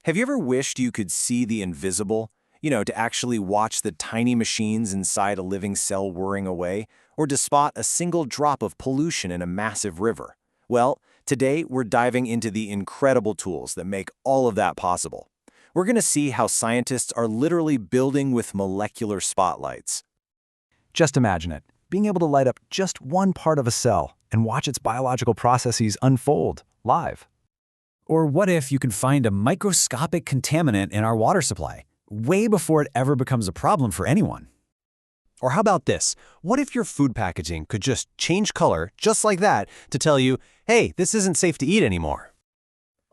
Have you ever wished you could see the invisible? To actually watch the tiny machines inside a living cell whirring away, or to spot a single drop of pollution in a massive river? Well, today we're diving into the incredible tools that make all of that possible. We're going to see how scientists are literally building with molecular spotlights. Just imagine it, being able to light up just one part of a cell and watch its biological processes unfold live. Or what if you can find a microscopic contaminant in our water supply, way before it ever becomes a problem for anyone? Or how about this? What if your food packaging could just change color just like that to tell you, hey, this isn't safe to eat anymore?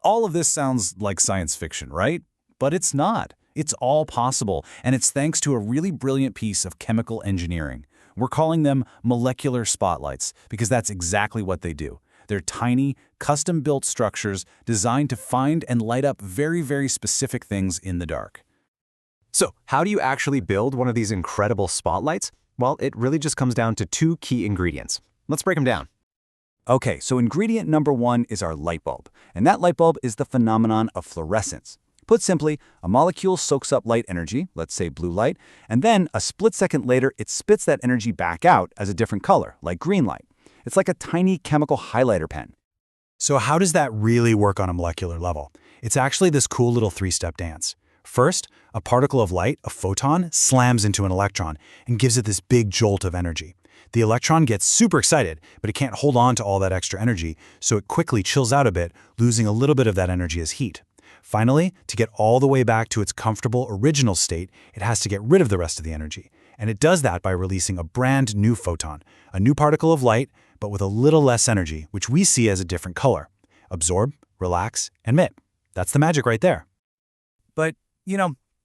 All of this sounds like science fiction, right? But it's not. It's all possible, and it's thanks to a really brilliant piece of chemical engineering. We're calling them molecular spotlights because that's exactly what they do. They're tiny, custom-built structures designed to find and light up very, very specific things in the dark. So, how do you actually build one of these incredible spotlights? Well, it really just comes down to two key ingredients. Let's break them down. Okay, so ingredient number one is our light bulb, and that light bulb is the phenomenon of fluorescence. Put simply, a molecule soaks up light energy, let's say blue light, and then a split second later it spits that energy back out as a different color, like green light. It's like a tiny chemical highlighter pen. So how does that really work on a molecular level? It's actually this cool little three-step dance. First, a particle of light, a photon, slams into an electron and gives it this big jolt of energy. The electron gets super excited, but it can't hold on to all that extra energy, so it quickly chills out a bit, losing a little bit of that energy as heat. Finally, to get all the way back to its comfortable original state, it has to get rid of the rest of the energy. And it does that by releasing a brand new photon, a new particle of light, but with a little less energy, which we see as a different color. Absorb, relax, emit. That's the magic right there. But,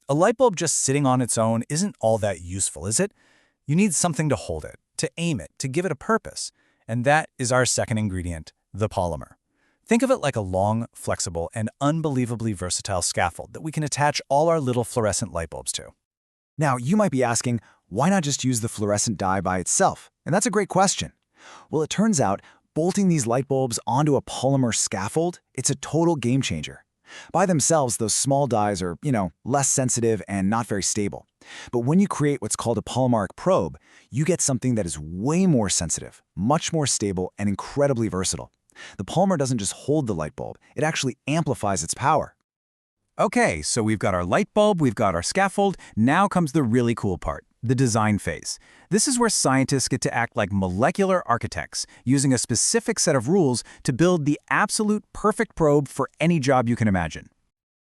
a light bulb just sitting on its own isn't all that useful, is it? You need something to hold it, to aim it, to give it a purpose. And that is our second ingredient, the polymer. Think of it like a long, flexible, and unbelievably versatile scaffold that we can attach all our little fluorescent light bulbs to. Now, you might be asking, why not just use the fluorescent dye by itself? And that's a great question. Well, it turns out, bolting these light bulbs onto a polymer scaffold, it's a total game changer. By themselves, those small dyes are, less sensitive and not very stable. But when you create what's called a polymeric probe, you get something that is way more sensitive, much more stable, and incredibly versatile. The polymer doesn't just hold the light bulb, it actually amplifies its power. Okay, so we've got our light bulb, we've got our scaffold, now comes the really cool part, the design phase. This is where scientists get to act like molecular architects, using a specific set of rules to build the absolute perfect probe for any job you can imagine.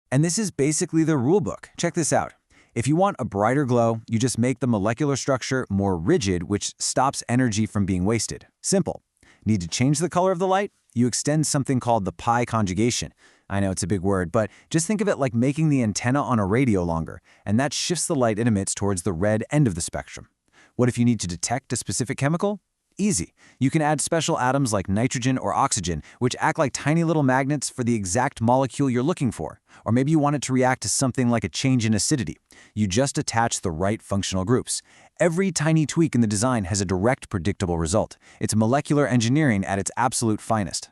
And this is basically the rule book. Check this out. If you want a brighter glow, you just make the molecular structure more rigid, which stops energy from being wasted. Simple. Need to change the color of the light? You extend something called the pi conjugation. I know it's a big word, but just think of it like making the antenna on a radio longer, and that shifts the light it emits towards the red end of the spectrum. What if you need to detect a specific chemical? Easy. You can add special atoms like nitrogen or oxygen, which act like tiny little magnets for the exact molecule you're looking for. Or maybe you want it to react to something like a change in acidity. You just attach the right functional groups. Every tiny tweak in the design has a direct, predictable result. It's molecular engineering at its absolute finest.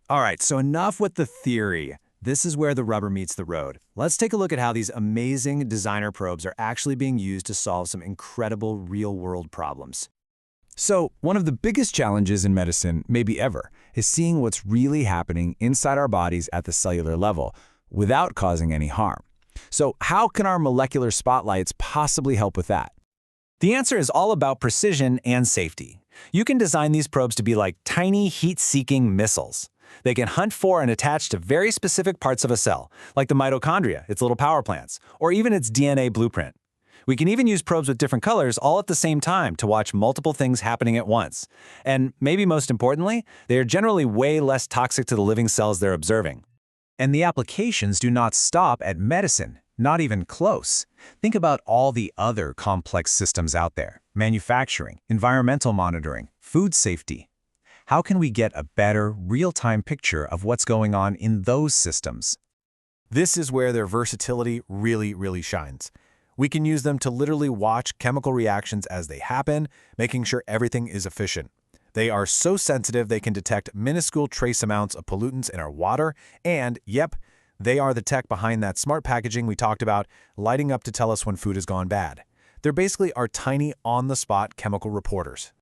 All right, so enough with the theory. This is where the rubber meets the road. Let's take a look at how these amazing designer probes are actually being used to solve some incredible real-world problems. So, one of the biggest challenges in medicine, maybe ever, is seeing what's really happening inside our bodies at the cellular level without causing any harm. So, how can our molecular spotlights possibly help with that? The answer is all about precision and safety. You can design these probes to be like tiny heat-seeking missiles. They can hunt for and attach to very specific parts of a cell, like the mitochondria, its little power plants, or even its DNA blueprint. We can even use probes with different colors all at the same time to watch multiple things happening at once. And maybe most importantly, they are generally way less toxic to the living cells they're observing. And the applications do not stop at medicine, not even close. Think about all the other complex systems out there: manufacturing, environmental monitoring, food safety. How can we get a better, real-time picture of what's going on in those systems? This is where their versatility really shines. We can use them to literally watch chemical reactions as they happen, making sure everything is efficient. They are so sensitive they can detect minuscule trace amounts of pollutants in our water, and, yep, They are the tech behind that smart packaging we talked about, lighting up to tell us when food has gone bad. They're basically our tiny, on-the-spot chemical reporters.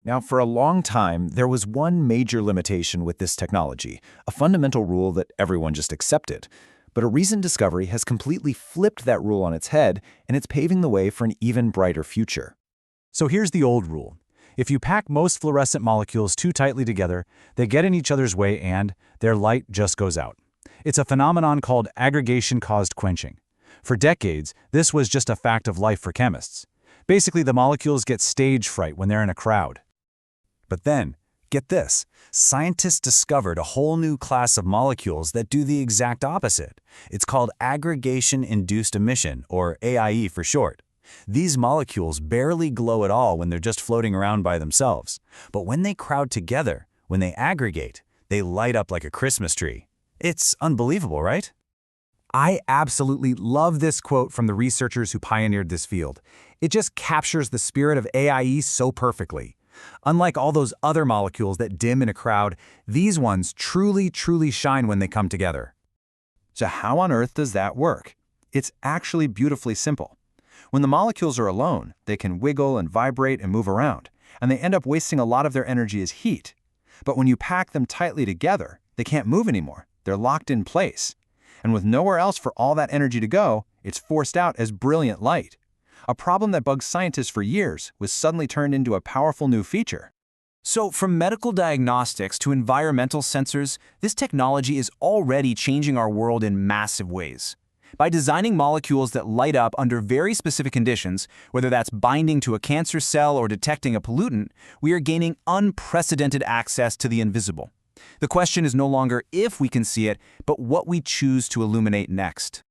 Now, for a long time, there was one major limitation with this technology, a fundamental rule that everyone just accepted. But a recent discovery has completely flipped that rule on its head, and it's paving the way for an even brighter future. So here's the old rule. If you pack most fluorescent molecules too tightly together, they get in each other's way and their light just goes out. It's a phenomenon called aggregation-caused quenching. For decades, this was just a fact of life for chemists. Basically, the molecules get stage fright when they're in a crowd. But then, get this, scientists discovered a whole new class of molecules that do the exact opposite. It's called aggregation-induced emission, or AIE for short. These molecules barely glow at all when they're just floating around by themselves. But when they crowd together, when they aggregate, they light up like a Christmas tree. It's unbelievable, right? I absolutely love this quote from the researchers who pioneered this field. It just captures the spirit of AIE so perfectly. Unlike all those other molecules that dim in a crowd, these ones truly shine when they come together. So how on earth does that work? It's actually beautifully simple. When the molecules are alone, they can wiggle and vibrate and move around, and they end up wasting a lot of their energy as heat. But when you pack them tightly together, they can't move anymore. They're locked in place. And with nowhere else for all that energy to go, it's forced out as brilliant light. A problem that bugged scientists for years was suddenly turned into a powerful new feature. So from medical diagnostics to environmental sensors, this technology is already changing our world in massive ways. By designing molecules that light up under very specific conditions, whether that's binding to a cancer cell or detecting a pollutant, we are gaining unprecedented access to the invisible. The question is no longer if we can see it, but what we choose to illuminate next.